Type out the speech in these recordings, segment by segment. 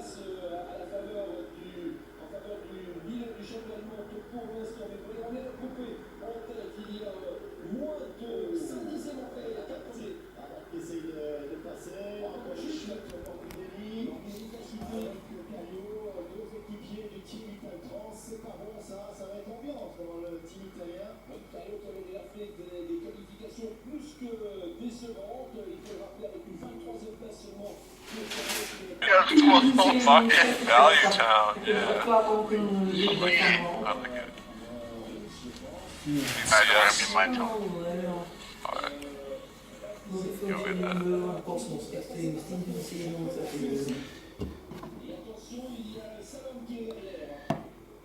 place à la faveur du bilan du championnat du monde pour l'instant. Mais pour les groupés en tête, il y a moins de 5 dixièmes après la capacité. Alors qui essaye de passer, encore chute, Morbidelli, avec Caillot, deux équipiers du team Italtrans. C'est pas bon ça, ça va être ambiance dans le team italien. Caillot qui avait déjà fait des qualifications plus que décevantes. Il faut le rappeler avec une 23e place seulement. Yeah, well, fucking Value Town, yeah. I like it. Yes. my town. Alright. Go with that. Et attention, il y a Salom qui est derrière.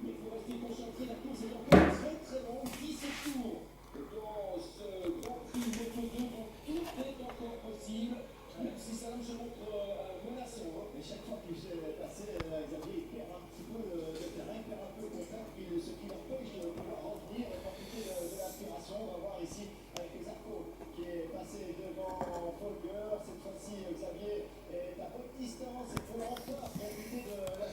Il faut rester concentré, la course est encore très très longue, 17 tours. Dans ce Grand Prix Moto 2, donc tout est encore possible, même si Salom se montre menaçant. Mais chaque fois qu'il s'est passé, Xavier perd un petit peu de terrain, perd un peu de contact, ce qui l'empêche de pouvoir revenir et profiter de l'aspiration. On va voir ici avec Zarco qui est passé devant Folger. Cette fois-ci, Xavier est à bonne distance et pour enfin profiter de la